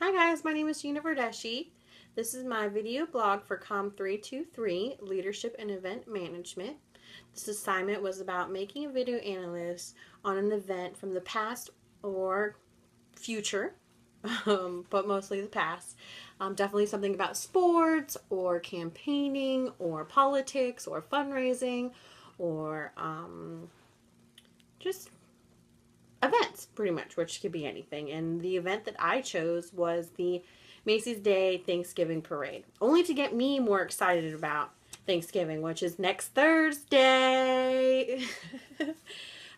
Hi guys, my name is Gina Verdeshi. This is my video blog for Comm 323, Leadership and Event Management. This assignment was about making a video analyst on an event from the past or future, but mostly the past. Definitely something about sports or campaigning or politics or fundraising or just events, pretty much, which could be anything. And the event that I chose was the Macy's Day Thanksgiving Parade, only to get me more excited about Thanksgiving, which is next Thursday.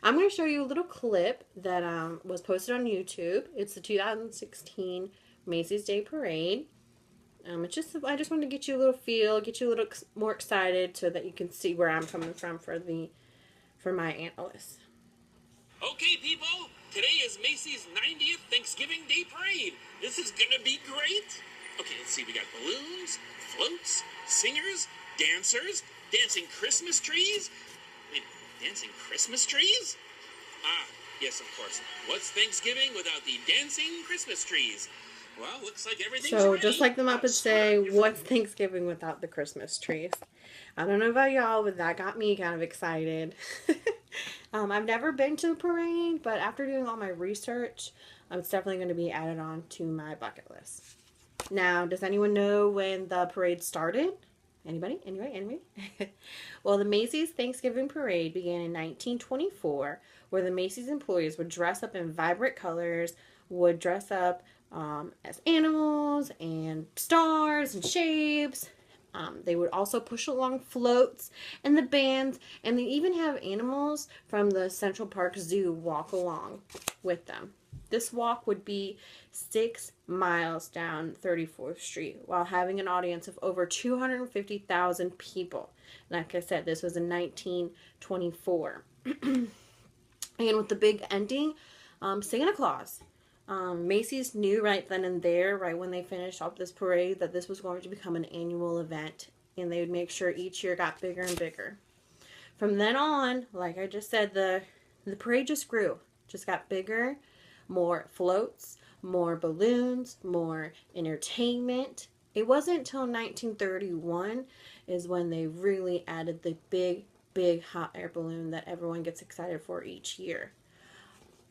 I'm going to show you a little clip that was posted on YouTube. It's the 2016 Macy's Day Parade. I just wanted to get you a little feel, get you a little more excited, so that you can see where I'm coming from for my analysts. Okay, people, today is Macy's 90th Thanksgiving Day Parade. This is gonna be great. Okay, let's see, we got balloons, floats, singers, dancers, dancing Christmas trees. Wait, dancing Christmas trees? Ah, yes, of course. What's Thanksgiving without the dancing Christmas trees? Well, looks like everything's ready. Just like the Muppets say, what's Thanksgiving without the Christmas trees? I don't know about y'all, but that got me kind of excited. I've never been to the parade, but after doing all my research, it's definitely going to be added on to my bucket list. Now, does anyone know when the parade started? Anybody? Well, the Macy's Thanksgiving Parade began in 1924, where the Macy's employees would dress up in vibrant colors, would dress up as animals and stars and shapes. They would also push along floats and the bands, and they even have animals from the Central Park Zoo walk along with them. This walk would be 6 miles down 34th Street while having an audience of over 250,000 people. Like I said, this was in 1924. And with the big ending, Santa Claus. Macy's knew right then and there, right when they finished up this parade, that this was going to become an annual event, and they would make sure each year got bigger and bigger. From then on, like I just said, the parade just grew, just got bigger, more floats, more balloons, more entertainment. It wasn't until 1931 is when they really added the big hot air balloon that everyone gets excited for each year.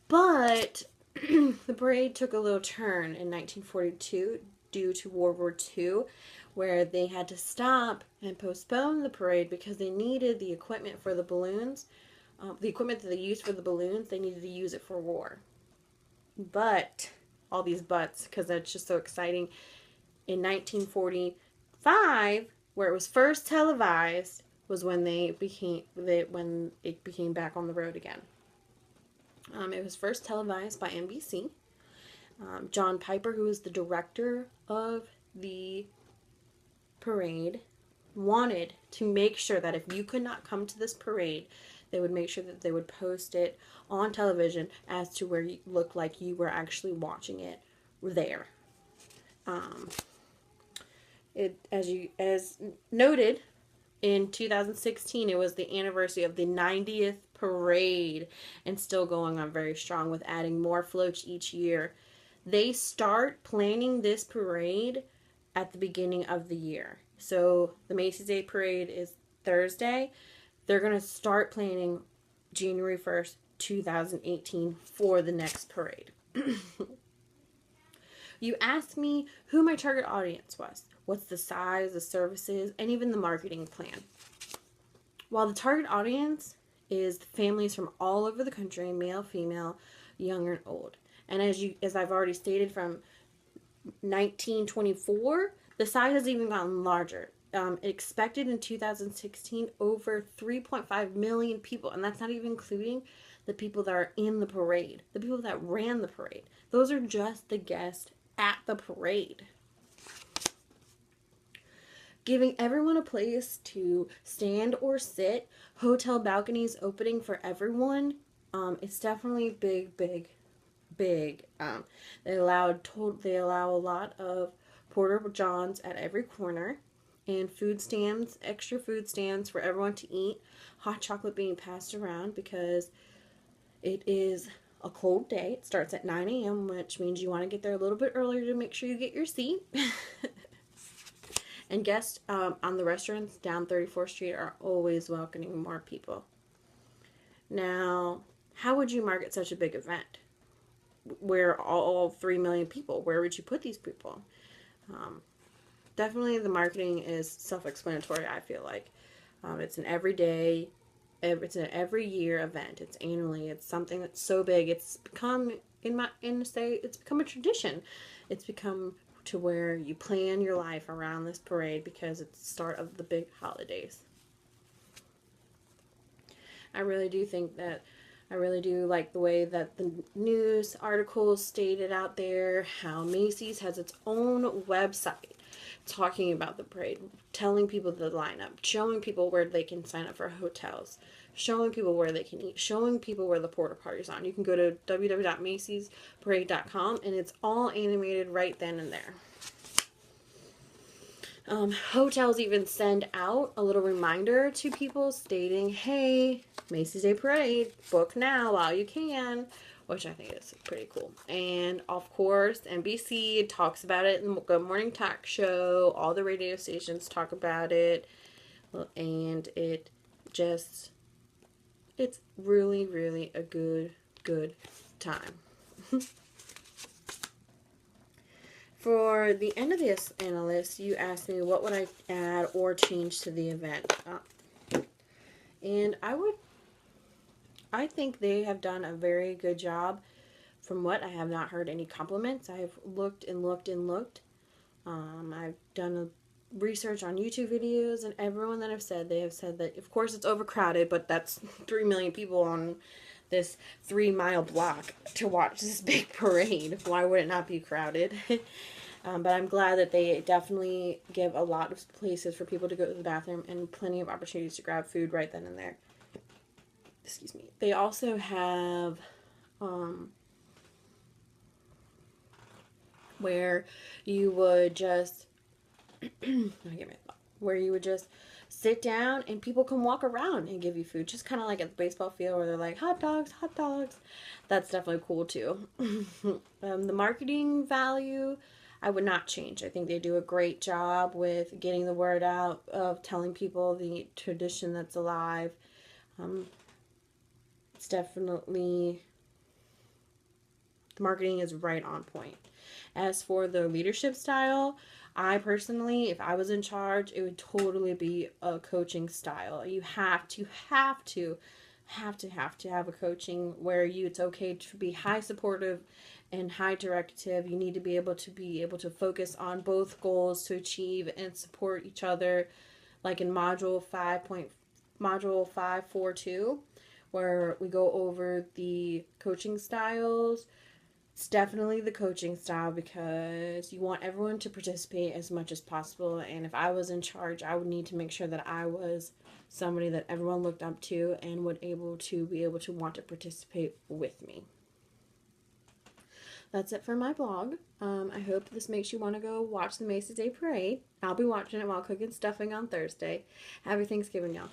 But the parade took a little turn in 1942 due to World War II, where they had to stop and postpone the parade because they needed the equipment for the balloons. The equipment that they used for the balloons, they needed to use it for war. But, all these buts, because that's just so exciting, in 1945, where it was first televised, was when it became back on the road again. It was first televised by NBC. John Piper, who was the director of the parade, wanted to make sure that if you could not come to this parade, they would make sure that they would post it on television as to where you looked like you were actually watching it there. As noted, in 2016, it was the anniversary of the 90th parade, and still going on very strong with adding more floats each year. They start planning this parade at the beginning of the year. So the Macy's Day Parade is Thursday. They're going to start planning January 1st, 2018 for the next parade. You asked me who my target audience was, what's the size, the services, and even the marketing plan. While the target audience is families from all over the country, male, female, young, and old. And as I've already stated, from 1924, the size has even gotten larger. Expected in 2016 over 3.5 million people, and that's not even including the people that are in the parade, the people that ran the parade. Those are just the guests at the parade. Giving everyone a place to stand or sit, hotel balconies opening for everyone. It's definitely big. They allow a lot of Porta Johns at every corner, and food stands, extra food stands for everyone to eat. Hot chocolate being passed around because it is a cold day. It starts at 9 a.m., which means you want to get there a little bit earlier to make sure you get your seat. And guests on the restaurants down 34th Street are always welcoming more people. Now, how would you market such a big event? Where all 3 million people, where would you put these people? Definitely the marketing is self-explanatory, I feel like. It's an everyday, it's an every year event. It's annually. It's something that's so big. It's become, it's become a tradition. It's become to where you plan your life around this parade because it's the start of the big holidays. I really do think that I really do like the way that the news articles stated out there how Macy's has its own website talking about the parade, telling people the lineup, showing people where they can sign up for hotels, showing people where they can eat, showing people where the porta potties are on. You can go to www.macysparade.com and it's all animated right then and there. Hotels even send out a little reminder to people stating, hey, Macy's Day Parade, book now while you can, which I think is pretty cool. And of course, NBC talks about it in the Good Morning Talk Show. All the radio stations talk about it. And it's really, really a good time. For the end of this analyst, you asked me what would I add or change to the event. And I think they have done a very good job. From what I have not heard any compliments. I've looked and looked and looked. I've done research on YouTube videos, and everyone that I've said, they have said that of course it's overcrowded, but that's 3 million people on this 3-mile block to watch this big parade. Why would it not be crowded? But I'm glad that they definitely give a lot of places for people to go to the bathroom and plenty of opportunities to grab food right then and there. Excuse me. They also have where you would just where you would just sit down and people can walk around and give you food, just kind of like at the baseball field where they're like hot dogs, hot dogs. That's definitely cool too. The marketing value I would not change. I think they do a great job with getting the word out, of telling people the tradition that's alive. It's definitely, the marketing is right on point. As for the leadership style, I personally, if I was in charge, it would totally be a coaching style. You have to have a coaching where it's okay to be high supportive and high directive. You need to be able to focus on both goals to achieve and support each other, like in module 542, where we go over the coaching styles. It's definitely the coaching style because you want everyone to participate as much as possible. And if I was in charge, I would need to make sure that I was somebody that everyone looked up to and would be able to want to participate with me. That's it for my blog. I hope this makes you want to go watch the Macy's Day Parade. I'll be watching it while cooking stuffing on Thursday. Happy Thanksgiving, y'all.